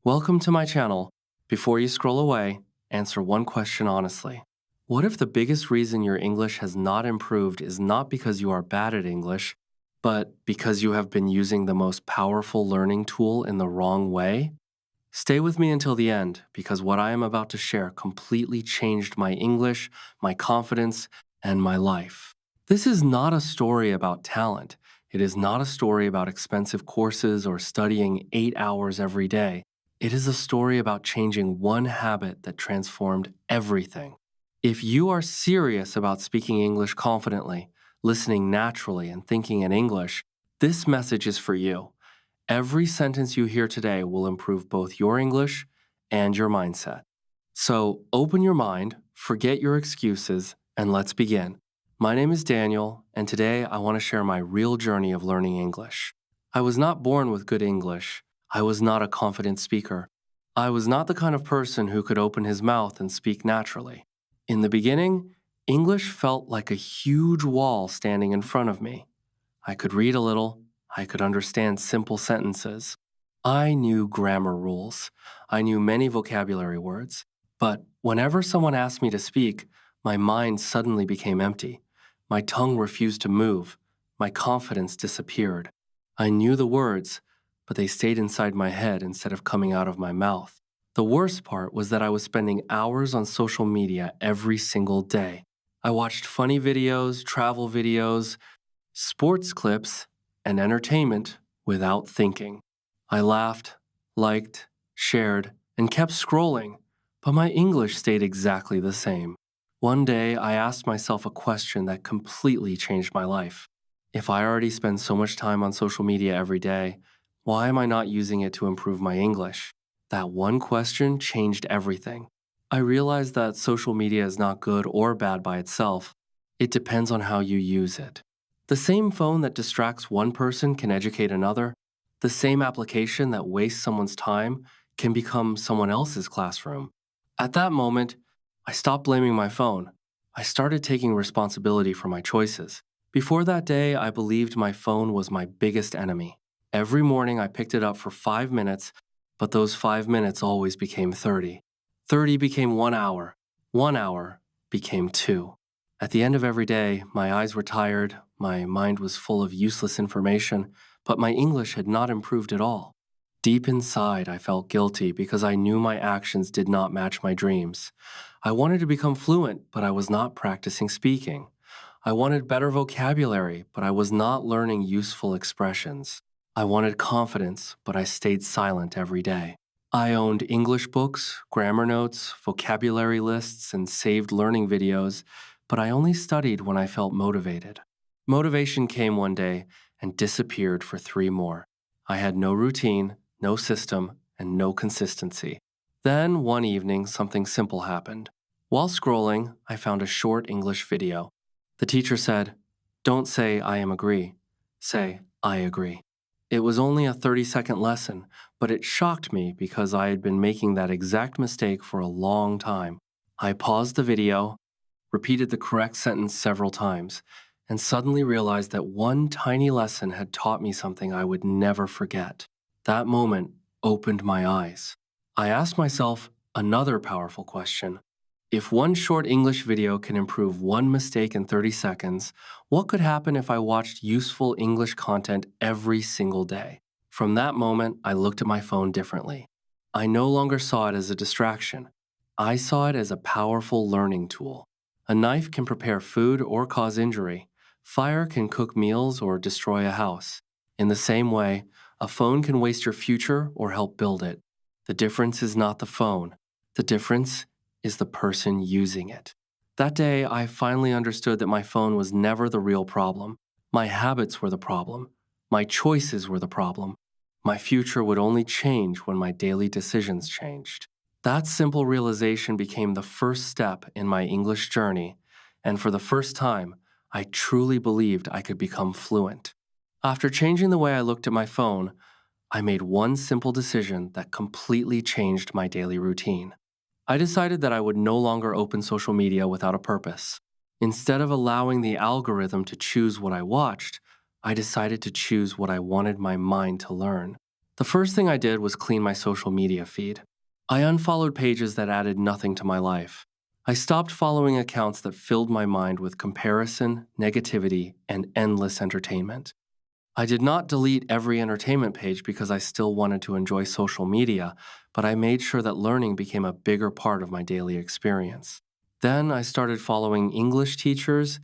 Welcome to my channel. Before you scroll away, answer one question honestly. What if the biggest reason your English has not improved is not because you are bad at English, but because you have been using the most powerful learning tool in the wrong way? Stay with me until the end because what I am about to share completely changed my English, my confidence, and my life. This is not a story about talent. It is not a story about expensive courses or studying 8 hours every day. It is a story about changing one habit that transformed everything. If you are serious about speaking English confidently, listening naturally, and thinking in English, this message is for you. Every sentence you hear today will improve both your English and your mindset. So open your mind, forget your excuses, and let's begin. My name is Daniel, and today I want to share my real journey of learning English. I was not born with good English. I was not a confident speaker. I was not the kind of person who could open his mouth and speak naturally. In the beginning, English felt like a huge wall standing in front of me. I could read a little. I could understand simple sentences. I knew grammar rules. I knew many vocabulary words. But whenever someone asked me to speak, my mind suddenly became empty. My tongue refused to move. My confidence disappeared. I knew the words, but they stayed inside my head instead of coming out of my mouth. The worst part was that I was spending hours on social media every single day. I watched funny videos, travel videos, sports clips, and entertainment without thinking. I laughed, liked, shared, and kept scrolling, but my English stayed exactly the same. One day, I asked myself a question that completely changed my life. If I already spend so much time on social media every day, why am I not using it to improve my English? That one question changed everything. I realized that social media is not good or bad by itself. It depends on how you use it. The same phone that distracts one person can educate another. The same application that wastes someone's time can become someone else's classroom. At that moment, I stopped blaming my phone. I started taking responsibility for my choices. Before that day, I believed my phone was my biggest enemy. Every morning, I picked it up for 5 minutes, but those 5 minutes always became 30. 30 became 1 hour. 1 hour became 2. At the end of every day, my eyes were tired, my mind was full of useless information, but my English had not improved at all. Deep inside, I felt guilty because I knew my actions did not match my dreams. I wanted to become fluent, but I was not practicing speaking. I wanted better vocabulary, but I was not learning useful expressions. I wanted confidence, but I stayed silent every day. I owned English books, grammar notes, vocabulary lists, and saved learning videos, but I only studied when I felt motivated. Motivation came one day and disappeared for 3 more. I had no routine, no system, and no consistency. Then, one evening, something simple happened. While scrolling, I found a short English video. The teacher said, "Don't say I am agree. Say I agree." It was only a 30-second lesson, but it shocked me because I had been making that exact mistake for a long time. I paused the video, repeated the correct sentence several times, and suddenly realized that one tiny lesson had taught me something I would never forget. That moment opened my eyes. I asked myself another powerful question. If one short English video can improve one mistake in 30 seconds, what could happen if I watched useful English content every single day? From that moment, I looked at my phone differently. I no longer saw it as a distraction. I saw it as a powerful learning tool. A knife can prepare food or cause injury. Fire can cook meals or destroy a house. In the same way, a phone can waste your future or help build it. The difference is not the phone. The difference is the person using it. That day, I finally understood that my phone was never the real problem. My habits were the problem. My choices were the problem. My future would only change when my daily decisions changed. That simple realization became the first step in my English journey, and for the first time, I truly believed I could become fluent. After changing the way I looked at my phone, I made one simple decision that completely changed my daily routine. I decided that I would no longer open social media without a purpose. Instead of allowing the algorithm to choose what I watched, I decided to choose what I wanted my mind to learn. The first thing I did was clean my social media feed. I unfollowed pages that added nothing to my life. I stopped following accounts that filled my mind with comparison, negativity, and endless entertainment. I did not delete every entertainment page because I still wanted to enjoy social media, but I made sure that learning became a bigger part of my daily experience. Then I started following English teachers,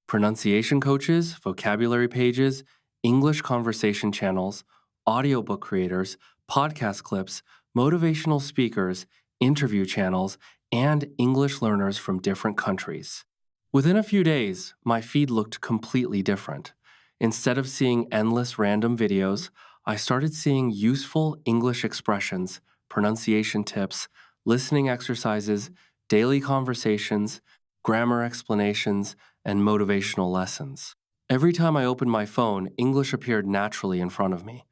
pronunciation coaches, vocabulary pages, English conversation channels, audiobook creators, podcast clips, motivational speakers, interview channels, and English learners from different countries. Within a few days, my feed looked completely different. Instead of seeing endless random videos, I started seeing useful English expressions, pronunciation tips, listening exercises, daily conversations, grammar explanations, and motivational lessons. Every time I opened my phone, English appeared naturally in front of me.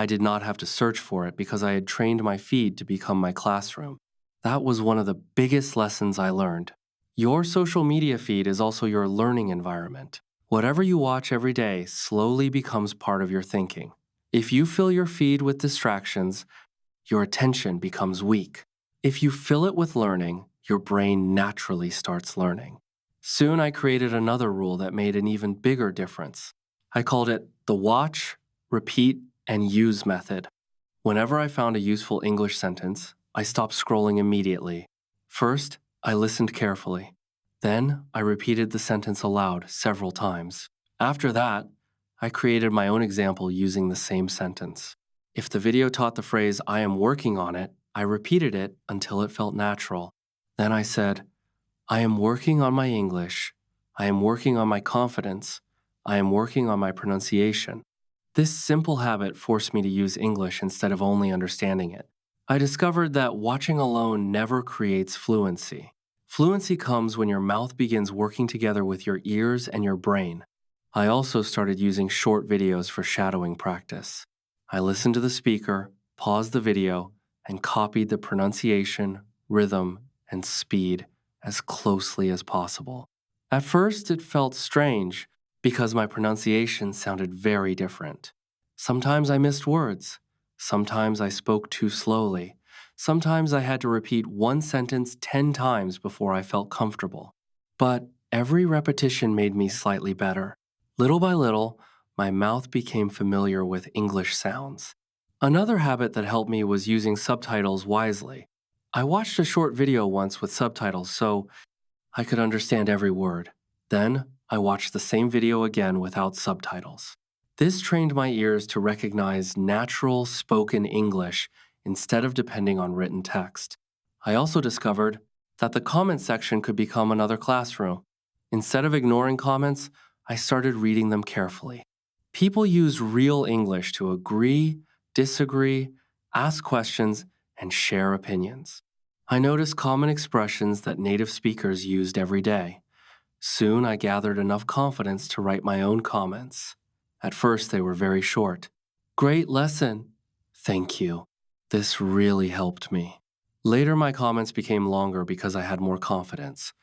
I did not have to search for it because I had trained my feed to become my classroom. That was one of the biggest lessons I learned. Your social media feed is also your learning environment. Whatever you watch every day slowly becomes part of your thinking. If you fill your feed with distractions, your attention becomes weak. If you fill it with learning, your brain naturally starts learning. Soon I created another rule that made an even bigger difference. I called it the watch, repeat, and use method. Whenever I found a useful English sentence, I stopped scrolling immediately. First, I listened carefully. Then, I repeated the sentence aloud several times. After that, I created my own example using the same sentence. If the video taught the phrase, I am working on it, I repeated it until it felt natural. Then I said, I am working on my English. I am working on my confidence. I am working on my pronunciation. This simple habit forced me to use English instead of only understanding it. I discovered that watching alone never creates fluency. Fluency comes when your mouth begins working together with your ears and your brain. I also started using short videos for shadowing practice. I listened to the speaker, paused the video, and copied the pronunciation, rhythm, and speed as closely as possible. At first, it felt strange because my pronunciation sounded very different. Sometimes I missed words. Sometimes I spoke too slowly. Sometimes I had to repeat one sentence 10 times before I felt comfortable. But every repetition made me slightly better. Little by little, my mouth became familiar with English sounds. Another habit that helped me was using subtitles wisely. I watched a short video once with subtitles so I could understand every word. Then, I watched the same video again without subtitles. This trained my ears to recognize natural spoken English instead of depending on written text. I also discovered that the comment section could become another classroom. Instead of ignoring comments, I started reading them carefully. People use real English to agree, disagree, ask questions, and share opinions. I noticed common expressions that native speakers used every day. Soon I gathered enough confidence to write my own comments. At first, they were very short. Great lesson. Thank you. This really helped me. Later, my comments became longer because I had more confidence.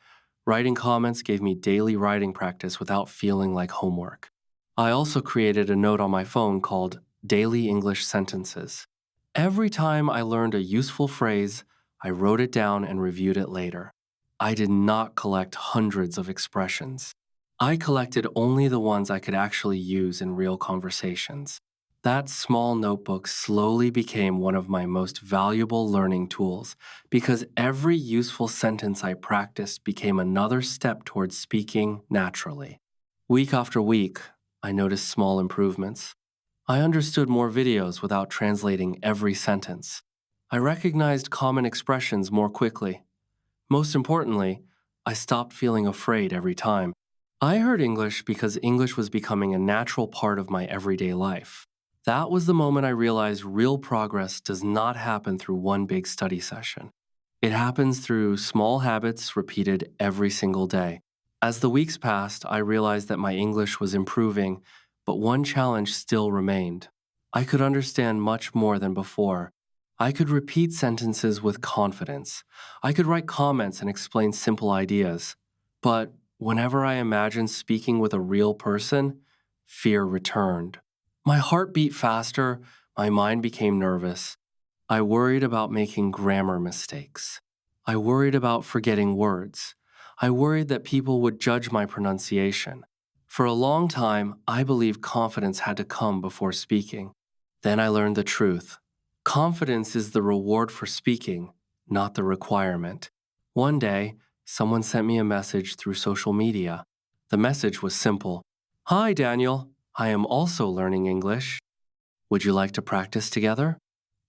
Writing comments gave me daily writing practice without feeling like homework. I also created a note on my phone called Daily English Sentences. Every time I learned a useful phrase, I wrote it down and reviewed it later. I did not collect hundreds of expressions. I collected only the ones I could actually use in real conversations. That small notebook slowly became one of my most valuable learning tools because every useful sentence I practiced became another step towards speaking naturally. Week after week, I noticed small improvements. I understood more videos without translating every sentence. I recognized common expressions more quickly. Most importantly, I stopped feeling afraid every time. I heard English because English was becoming a natural part of my everyday life. That was the moment I realized real progress does not happen through one big study session. It happens through small habits repeated every single day. As the weeks passed, I realized that my English was improving, but one challenge still remained. I could understand much more than before. I could repeat sentences with confidence. I could write comments and explain simple ideas. But whenever I imagined speaking with a real person, fear returned. My heart beat faster, My mind became nervous. I worried about making grammar mistakes. I worried about forgetting words. I worried that people would judge my pronunciation. For a long time, I believed confidence had to come before speaking. Then I learned the truth. Confidence is the reward for speaking, not the requirement. One day, someone sent me a message through social media. The message was simple. Hi, Daniel. I am also learning English. Would you like to practice together?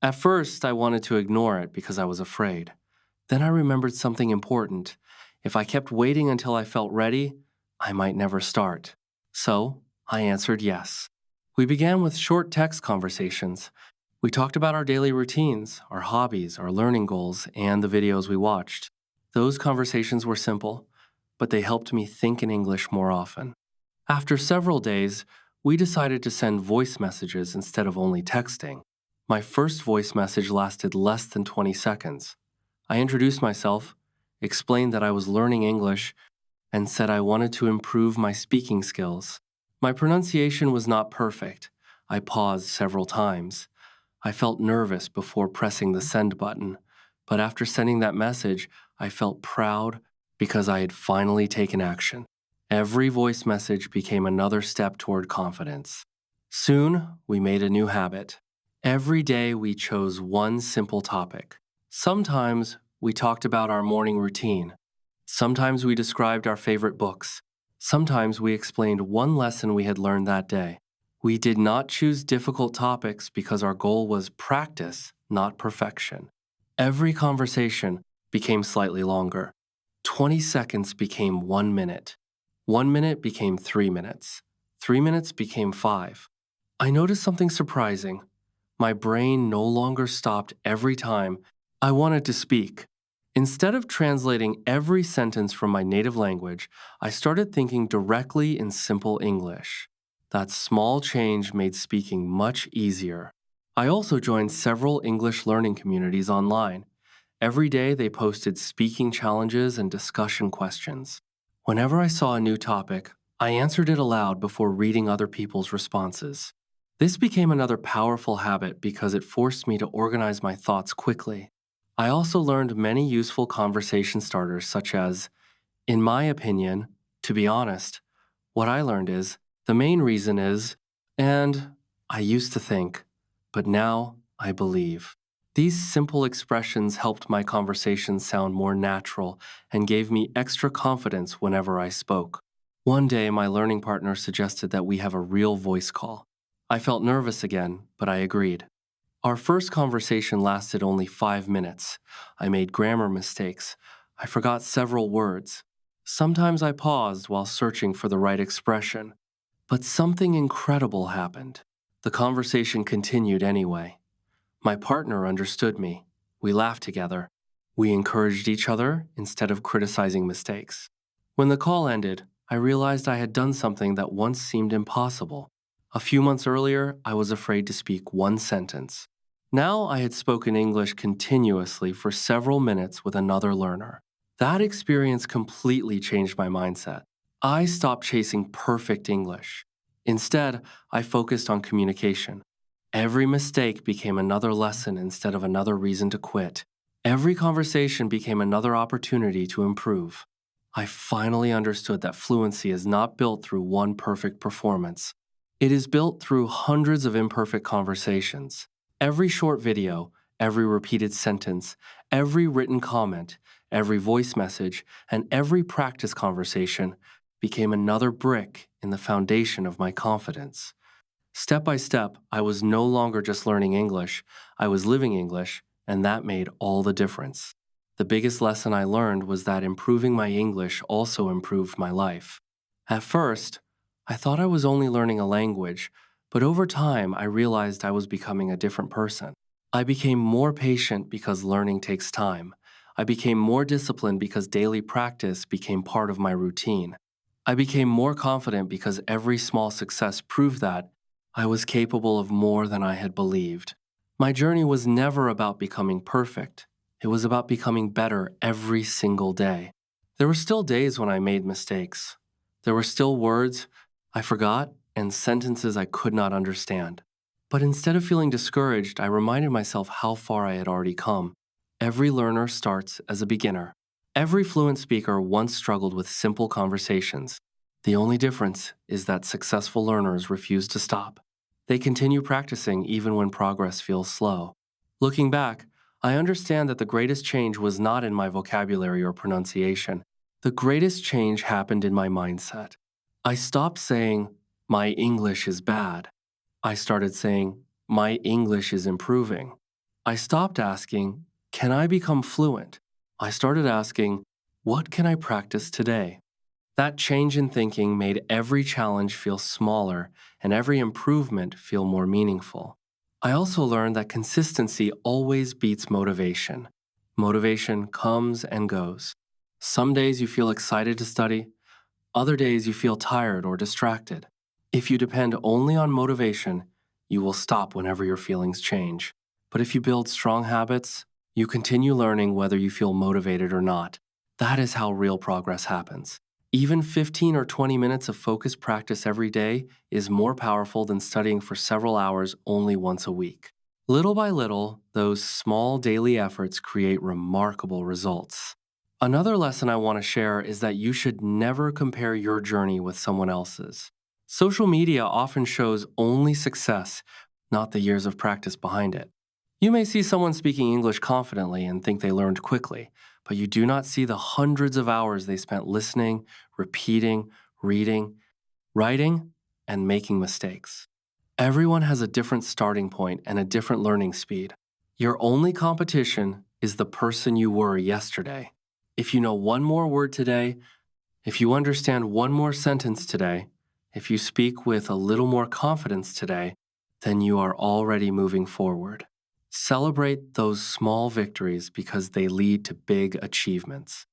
At first, I wanted to ignore it because I was afraid. Then I remembered something important. If I kept waiting until I felt ready, I might never start. So, I answered yes. We began with short text conversations. We talked about our daily routines, our hobbies, our learning goals, and the videos we watched. Those conversations were simple, but they helped me think in English more often. After several days, we decided to send voice messages instead of only texting. My first voice message lasted less than 20 seconds. I introduced myself, explained that I was learning English, and said I wanted to improve my speaking skills. My pronunciation was not perfect. I paused several times. I felt nervous before pressing the send button, but after sending that message, I felt proud because I had finally taken action. Every voice message became another step toward confidence. Soon, we made a new habit. Every day, we chose one simple topic. Sometimes, we talked about our morning routine. Sometimes, we described our favorite books. Sometimes, we explained one lesson we had learned that day. We did not choose difficult topics because our goal was practice, not perfection. Every conversation became slightly longer. 20 seconds became 1 minute. 1 minute became 3 minutes. 3 minutes became 5. I noticed something surprising. My brain no longer stopped every time I wanted to speak. Instead of translating every sentence from my native language, I started thinking directly in simple English. That small change made speaking much easier. I also joined several English learning communities online. Every day they posted speaking challenges and discussion questions. Whenever I saw a new topic, I answered it aloud before reading other people's responses. This became another powerful habit because it forced me to organize my thoughts quickly. I also learned many useful conversation starters, such as, in my opinion, to be honest. What I learned is, the main reason is, and I used to think, but now I believe. These simple expressions helped my conversations sound more natural and gave me extra confidence whenever I spoke. One day, my learning partner suggested that we have a real voice call. I felt nervous again, but I agreed. Our first conversation lasted only 5 minutes. I made grammar mistakes. I forgot several words. Sometimes I paused while searching for the right expression. But something incredible happened. The conversation continued anyway. My partner understood me. We laughed together. We encouraged each other instead of criticizing mistakes. When the call ended, I realized I had done something that once seemed impossible. A few months earlier, I was afraid to speak one sentence. Now I had spoken English continuously for several minutes with another learner. That experience completely changed my mindset. I stopped chasing perfect English. Instead, I focused on communication. Every mistake became another lesson instead of another reason to quit. Every conversation became another opportunity to improve. I finally understood that fluency is not built through one perfect performance. It is built through hundreds of imperfect conversations. Every short video, every repeated sentence, every written comment, every voice message, and every practice conversation became another brick in the foundation of my confidence. Step by step, I was no longer just learning English, I was living English, and that made all the difference. The biggest lesson I learned was that improving my English also improved my life. At first, I thought I was only learning a language, but over time I realized I was becoming a different person. I became more patient because learning takes time. I became more disciplined because daily practice became part of my routine. I became more confident because every small success proved that I was capable of more than I had believed. My journey was never about becoming perfect. It was about becoming better every single day. There were still days when I made mistakes. There were still words I forgot and sentences I could not understand. But instead of feeling discouraged, I reminded myself how far I had already come. Every learner starts as a beginner. Every fluent speaker once struggled with simple conversations. The only difference is that successful learners refuse to stop. They continue practicing even when progress feels slow. Looking back, I understand that the greatest change was not in my vocabulary or pronunciation. The greatest change happened in my mindset. I stopped saying, "My English is bad." I started saying, "My English is improving." I stopped asking, "Can I become fluent?" I started asking, "What can I practice today?" That change in thinking made every challenge feel smaller and every improvement feel more meaningful. I also learned that consistency always beats motivation. Motivation comes and goes. Some days you feel excited to study, other days you feel tired or distracted. If you depend only on motivation, you will stop whenever your feelings change. But if you build strong habits, you continue learning whether you feel motivated or not. That is how real progress happens. Even 15 or 20 minutes of focused practice every day is more powerful than studying for several hours only once a week. Little by little, those small daily efforts create remarkable results. Another lesson I want to share is that you should never compare your journey with someone else's. Social media often shows only success, not the years of practice behind it. You may see someone speaking English confidently and think they learned quickly, but you do not see the hundreds of hours they spent listening, repeating, reading, writing, and making mistakes. Everyone has a different starting point and a different learning speed. Your only competition is the person you were yesterday. If you know one more word today, if you understand one more sentence today, if you speak with a little more confidence today, then you are already moving forward. Celebrate those small victories because they lead to big achievements.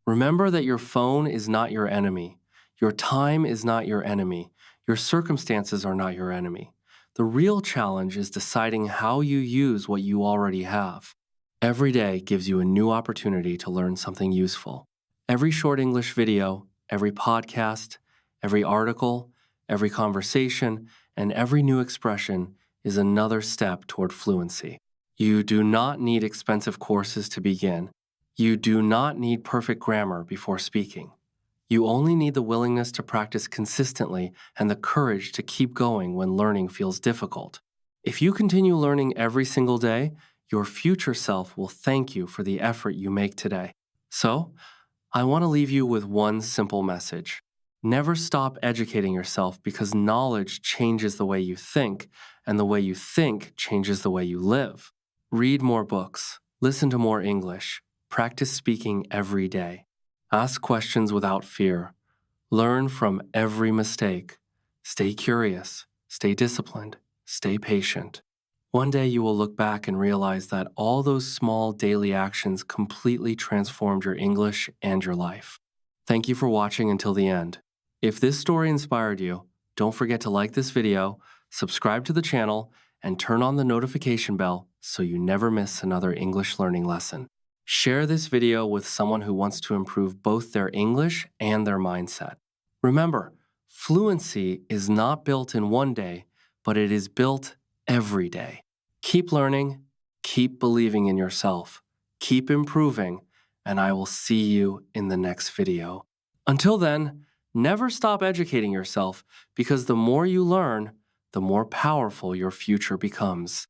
Remember that your phone is not your enemy. Your time is not your enemy. Your circumstances are not your enemy. The real challenge is deciding how you use what you already have. Every day gives you a new opportunity to learn something useful. Every short English video, every podcast, every article, every conversation, and every new expression is another step toward fluency. You do not need expensive courses to begin. You do not need perfect grammar before speaking. You only need the willingness to practice consistently and the courage to keep going when learning feels difficult. If you continue learning every single day, your future self will thank you for the effort you make today. So, I want to leave you with one simple message. Never stop educating yourself because knowledge changes the way you think, and the way you think changes the way you live. Read more books, listen to more English, practice speaking every day. Ask questions without fear. Learn from every mistake. Stay curious, stay disciplined, stay patient. One day you will look back and realize that all those small daily actions completely transformed your English and your life. Thank you for watching until the end. If this story inspired you, don't forget to like this video, subscribe to the channel, and turn on the notification bell so you never miss another English learning lesson. Share this video with someone who wants to improve both their English and their mindset. Remember, fluency is not built in one day, but it is built every day. Keep learning, keep believing in yourself, keep improving, and I will see you in the next video. Until then, never stop educating yourself because the more you learn, the more powerful your future becomes.